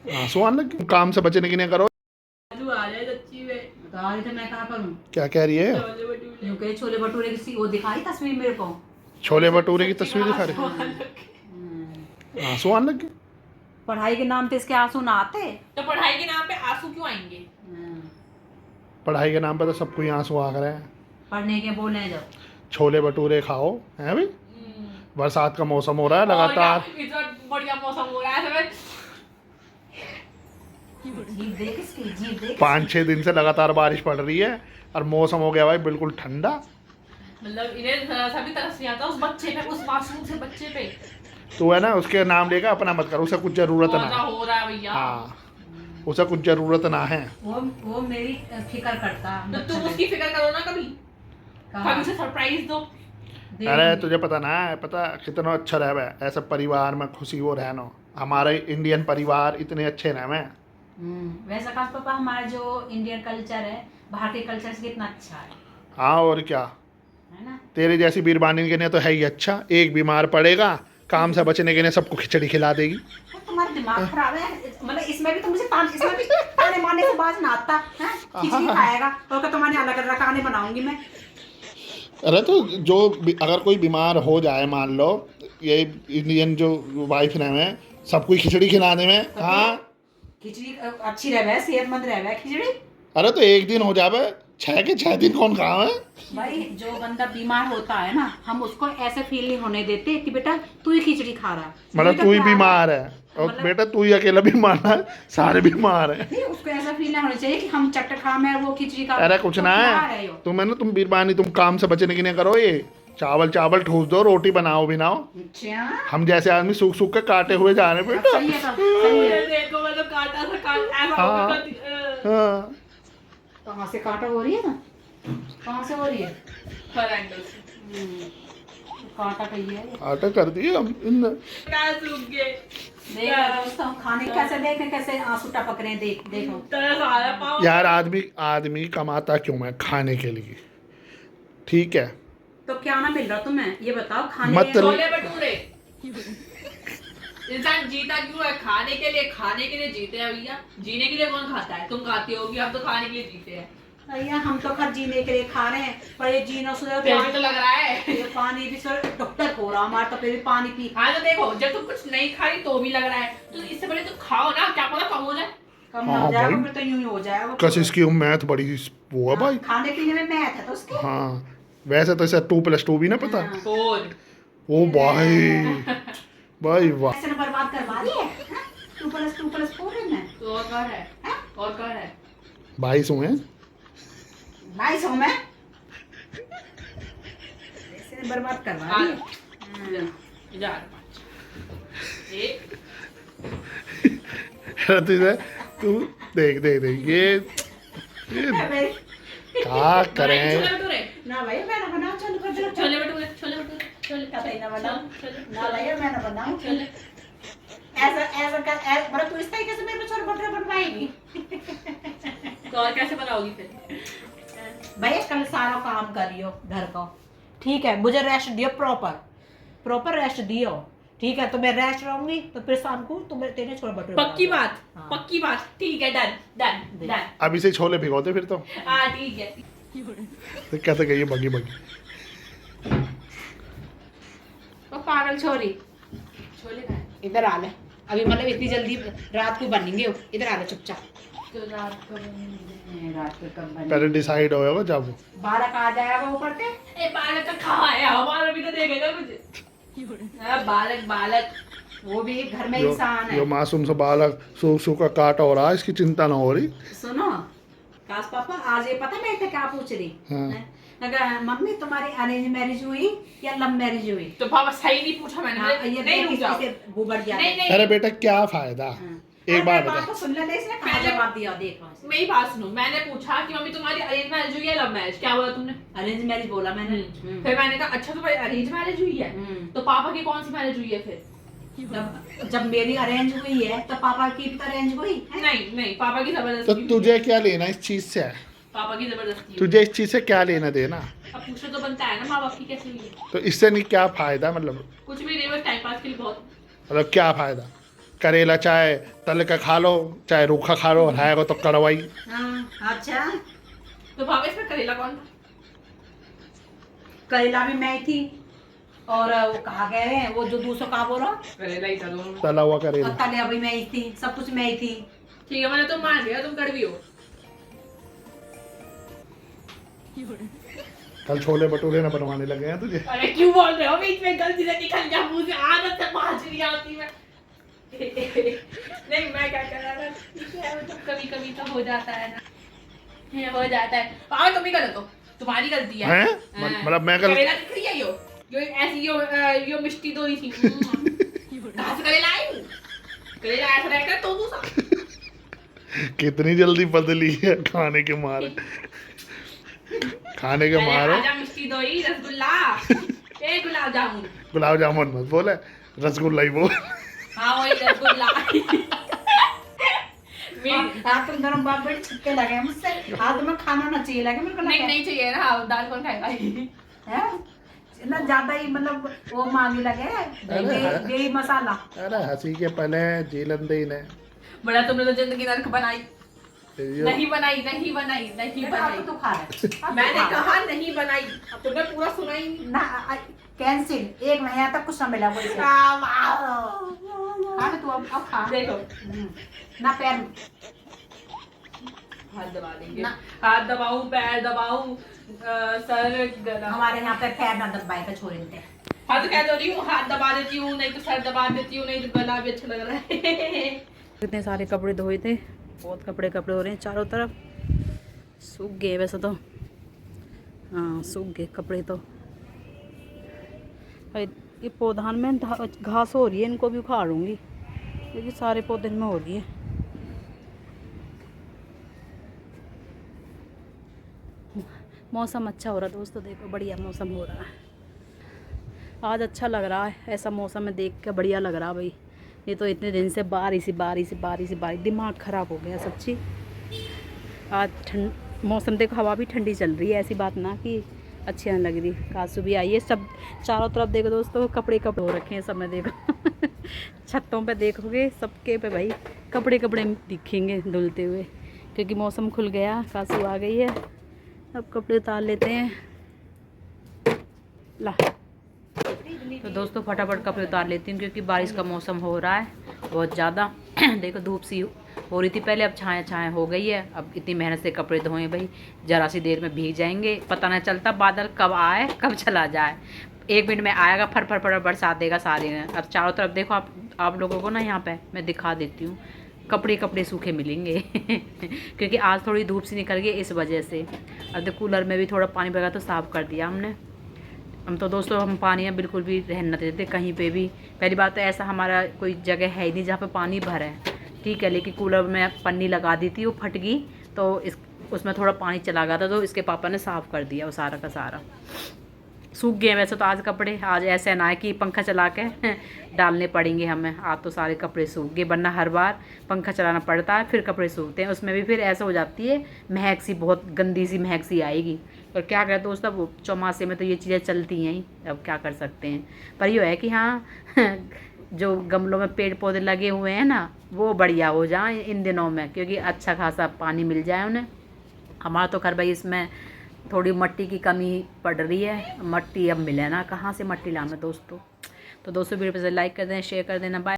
आंसू आने लगे। काम से बचने के लिए करो। तू आ जाए सच्ची में। बता रही थी मैं क्या करूं। क्या कह रही है? छोले भटूरे। यूं कहे छोले भटूरे की वो दिखाई तस्वीर मेरे को। छोले भटूरे की तस्वीर दिखा रहे? हम्म। आंसू आने लगे। पढ़ाई के नाम पे इसके आंसू ना आते। तो पढ़ाई के नाम पे आंसू क्यों आएंगे? पढ़ाई के नाम पे तो सबको ही आंसू आ रहे हैं। पढ़ने के बोले जब छोले भटूरे खाओ हैं भाई। बरसात का मौसम हो रहा है लगातार। इतना बढ़िया मौसम हो रहा है समय। जीभ देख इसकी, जीभ देख। 5-6 दिन से लगातार बारिश पड़ रही है और मौसम हो गया भाई बिल्कुल ठंडा। मतलब इन्हें जरा सा भी तरस नहीं आता उस बच्चे पे, उस मासूम से बच्चे पे। तो है ना उसके नाम लेकर अपना मत कर, उसे कुछ जरूरत ना है। हो रहा है भैया। हाँ उसे कुछ जरूरत ना है। वो मेरी फिक्र करता। तो तुम उसकी फिक्र करो ना कभी। कभी उसे सरप्राइज दो। अरे तुझे पता ना है, पता कितना अच्छा रहे ऐसे परिवार में खुशी हो रहना। हमारे इंडियन परिवार इतने अच्छे रहे। वैसे खास पापा हमारा जो इंडियन कल्चर है बाहर के कल्चर से कितना अच्छा है। हाँ और क्या, है ना। तेरे जैसी बीरबानी के लिए तो है ही अच्छा। एक बीमार पड़ेगा, काम से बचने के लिए सबको खिचड़ी खिला देगी। तो तुम्हारा दिमाग खराब है। मतलब इसमें भी तो मुझे इसमें भी ताने मारने से बाज ना आता है। खिचड़ी खाएगा और क्या तुम्हारे अलग अलग खाने बनाऊंगी मैं। अरे तो जो अगर कोई बीमार हो जाए मान लो, ये इंडियन जो वाइफ रहे सबको ही खिचड़ी खिलाने में। हाँ खिचड़ी अच्छी रहे, सेहतमंद रहे खिचड़ी। अरे तो एक दिन हो जावे, 6 के 6 दिन कौन खावे? भाई जो बंदा बीमार होता है ना हम उसको ऐसे फील नहीं होने देते कि बेटा तू ही खिचड़ी खा रहा है। मतलब तू ही बीमार है और मतलब, बेटा तू ही अकेला बीमार है, सारे बीमार है। नहीं उसको ऐसा फील नहीं होना चाहिए कि हम चट खा में वो खिचड़ी खा। अरे कुछ ना है तुम बीरबानी, तुम काम से बचने के लिए करो ये चावल ठूस दो, रोटी बनाओ। अच्छा हम जैसे आदमी सूख सूख के काटे हुए जा रहे बेटा। सही है, सही है। देखो मतलब काटा सा काट ऐसा हाँ। होगा। हाँ कहाँ से काटा हो रही है ना, कहाँ से हो रही है? हर एंगल से काटा कही है। आटा कर दिए हम इन। क्या सूख गए। देख दोस्तों खाने कैसे देखें कैसे आंसू टपक रहे हैं। देखो तरस आ रहा है पाँव। यार आदमी कमाता क्यों है? खाने के लिए, ठीक है। तो क्या ना मिल रहा तुम्हें ये बताओ खाने मतलब छोले भटूरे। इंसान जीता क्यों है? खाने के लिए जीते हैं भैया। जीने के लिए कौन खाता है? तुम खाती होगी, हम तो खाने के लिए जीते हैं भैया। हम तो खर जीने के लिए खा रहे हैं पर ये जीना सुधर तेल तो लग रहा है। ये पानी भी सर डॉक्टर हो रहा हमारा तो फिर भी पानी पी। हाँ तो देखो जब तुम कुछ नहीं खा रही तो भी लग रहा है, तो इससे पहले तुम खाओ ना, क्या पता कम हो जाए। कम हाँ हो जाएगा भाई। फिर तो यूं ही हो जाएगा। कशिश की मैथ बड़ी वो है भाई। खाने पीने में मैथ है तो उसके। हाँ वैसे तो इसे 2+2 भी ना पता। फोर। ओ भाई भाई वाह। ऐसे ना बर्बाद करवा रही है 2+2+4 है ना। तो और कहाँ है? और कहाँ है? 22 हुए। 22 में ऐसे बर्बाद करवा रही है। 1005 एक। तुझे तू देख ये क्या करें। छोले भटूरे। ना भाई मैं ना बनाऊं। छोले भटूरे छोले भटूरे। कतई ना बनाऊं। ना भैया मैं ना बनाऊं। छोले। ऐसा कर बड़ा तू इस तरीके से मेरे को छोले भटूरे बनवाएगी। तो और कैसे बनाओगी फिर? भैया कल सारा काम करियो घर का, ठीक है। मुझे रेस्ट दियो, प्रॉपर रेस्ट दियो, ठीक है। तो मैं रेस्ट रहूंगी तो फिर शाम को तुम्हें तेरे छोले भटूरे पक्की बात। हाँ। पक्की बात, ठीक है। डन। अभी से छोले भिगोते फिर तो। हाँ ठीक है। तो कैसे गई बगी तो पागल छोरी छोले खाए इधर आ ले। अभी मतलब इतनी जल्दी रात को बनेंगे, इधर आ ले चुपचाप। तो रात को बनेंगे। रात को कब बनेंगे? पहले डिसाइड होगा जब बालक आ जाएगा ऊपर से। ए बालक का कहाँ है? हमारा भी तो देखेगा मुझे। बालक वो भी घर में इंसान है। जो मासूम से बालक सूख का काटा हो रहा है, इसकी चिंता ना हो रही। सुनो काश पापा आज ये पता मैं क्या पूछ रही। हाँ। अगर मम्मी तुम्हारी अरेंज मैरिज हुई या लव मैरिज हुई? तो पापा सही नहीं पूछा मैंने। हाँ, ये नहीं रुक जाओ। गोबर गया। नहीं अरे बेटा क्या फायदा, एक बात बात बता। तो सुन ले, इसने कहा जवाब दिया देखो। मेरी बात सुनो। मैंने पूछा कि मम्मी तुम्हारी अरेंज मैरिज हुई है लव मैरिज, क्या बोला तुमने? अरेंज मैरिज बोला मैंने। फिर मैंने कहा अच्छा तुम्हारी अरेंज मैरिज हुई है, तो पापा की कौन सी मैरिज हुई है फिर? जब मेरी अरेंज हुई है तो पापा की भी अरेंज हुई है। नहीं पापा की तो जबरदस्ती। तुझे क्या लेना इस चीज से? पापा की जबरदस्ती। तुझे इस चीज से क्या लेना देना? अब पूछना तो बनता है ना, माँ बाप की कैसे हुई है? तो इससे नहीं क्या फायदा? मतलब कुछ भी नहीं, बस टाइम पास के लिए बहुत। क्या फायदा? करेला चाहे तल का खा लो चाहे रूखा खा लो, है वो तो कड़वाई। हाँ अच्छा। तो भाभी इसमें करेला कौन था? करेला भी मैं ही थी, और वो कहा गए हैं वो जो दूसरा कहा बोला, करेला ही था दोनों में। तला हुआ और करेला। तले भी मैं ही थी, सब कुछ मैं ही थी। ठीक है, मैंने तो मान लिया तुम कड़वी हो। कल छोले भटूरे ना बनवाने लगे हैं तुझे। अरे क्यों बोल रहे हो, बीच में गलती से निकल गया मुंह से, आदत से बाहर चली आती मैं। नहीं मैं क्या कर रहा था, ठीक है वो तो कभी कभी तो हो जाता है ना, ये हो जाता है। हाँ तुम ही गलत हो, तुम्हारी गलती है। हैं? हाँ। मतलब मैं गलत? करेला दिख रही है यो ऐसी यो मिष्टी दो ही थी। कहाँ से करेला आई? करेला ऐसा रहकर तो दूसरा। कितनी जल्दी बदली है खाने के मारे, खाने के अरे मारे। आजा मिष्टी दो ही, रसगुल्ला, ए गुलाब जामुन। गुलाब जामुन मत बोले, रसगुल्ला ही बोल। हाँ वही रसगुल्ला। तुम दोनों बाप बड़े छक्के लगे मुझसे। तुम्हें खाना ना चाहिए लगे मेरे को। नहीं नहीं चाहिए ना, दाल कौन खाएगा? है ना, ज्यादा ही मतलब वो मांगी लगे यही मसाला। अरे हंसी के पले जीलन दे ने। बड़ा तुमने तो जिंदगी नरक बनाई। यो, नहीं बनाई, नहीं बनाई, नहीं बनाई। तू खा ले। मैंने कहा नहीं बनाई, अब तुमने पूरा सुना ही नहीं। ना कैंसिल, एक महीना तक कुछ ना मिला वो इसे। खा ले तू, अब खा। देखो ना पैर हाथ दबा देंगे, ना। हाथ दबाऊं, पैर दबाऊं, सर गला। हमारे यहाँ पे पैर ना दबाए का छोड़े थे। हाँ तो क्या दो रही हूँ, हाथ दबा देती हूँ, नहीं तो सर दबा देती हूँ, नहीं तो गला भी अच्छा लग रहा है। इतने सारे कपड़े धोए थे, बहुत कपड़े हो रहे हैं चारों तरफ। सूख गए वैसे तो, हाँ सूख गए कपड़े तो। ये पौधान में घास हो रही है, इनको भी उखाड़ूंगी क्योंकि सारे पौधे में हो रही है। मौसम अच्छा हो रहा है दोस्तों, देखो बढ़िया मौसम हो रहा है आज, अच्छा लग रहा है ऐसा मौसम में देख के, बढ़िया लग रहा है भाई। ये तो इतने दिन से बारिश दिमाग ख़राब हो गया सच्ची। आज ठंड मौसम देखो, हवा भी ठंडी चल रही है, ऐसी बात ना कि अच्छी नहीं लग रही। कासू भी आई है, सब चारों तरफ देखो दोस्तों, कपड़े हो रखे हैं सब में देखो। छतों पे देखोगे सबके पे भाई कपड़े दिखेंगे धुलते हुए, क्योंकि मौसम खुल गया, कासू आ गई है। अब कपड़े उतार लेते हैं ला। तो दोस्तों फटाफट कपड़े उतार लेती हूँ क्योंकि बारिश का मौसम हो रहा है बहुत ज़्यादा। देखो धूप सी हो रही थी पहले, अब छाया हो गई है। अब इतनी मेहनत से कपड़े धोए भाई, ज़रा सी देर में भीग जाएंगे, पता नहीं चलता बादल कब आए कब चला जाए। 1 मिनट में आएगा, फट बरसात देगा सारे में। अब चारों तरफ देखो आप लोगों को ना, यहाँ पे मैं दिखा देती हूँ, कपड़े सूखे मिलेंगे। क्योंकि आज थोड़ी धूप सी निकल गई इस वजह से। अब तो कूलर में भी थोड़ा पानी भरा तो साफ़ कर दिया हमने। हम तो दोस्तों हम पानी में बिल्कुल भी रहने नहीं देते कहीं पे भी। पहली बात तो ऐसा हमारा कोई जगह है ही नहीं जहाँ पे पानी भरा है, ठीक है। लेकिन कूलर में पन्नी लगा दी थी, वो फट गई तो उसमें थोड़ा पानी चला गया था, तो इसके पापा ने साफ़ कर दिया वो सारा का सारा। सूख गए वैसे तो आज कपड़े, आज ऐसे ना है कि पंखा चला के डालने पड़ेंगे हमें। आज तो सारे कपड़े सूख गए, वरना हर बार पंखा चलाना पड़ता है फिर कपड़े सूखते हैं। उसमें भी फिर ऐसा हो जाती है महक सी, बहुत गंदी सी महक सी आएगी। और क्या कहते दोस्तों, वो चौमासे में तो ये चीज़ें चलती हैं ही, अब क्या कर सकते हैं। पर ये है कि हाँ जो गमलों में पेड़ पौधे लगे हुए हैं ना, वो बढ़िया हो जाए इन दिनों में, क्योंकि अच्छा खासा पानी मिल जाए उन्हें। हमारा तो खैर भाई इसमें थोड़ी मिट्टी की कमी पड़ रही है, मिट्टी अब मिले ना, कहाँ से मिट्टी लाना दोस्तों। तो दोस्तों वीडियो पे लाइक कर दें, शेयर कर देना, बाय।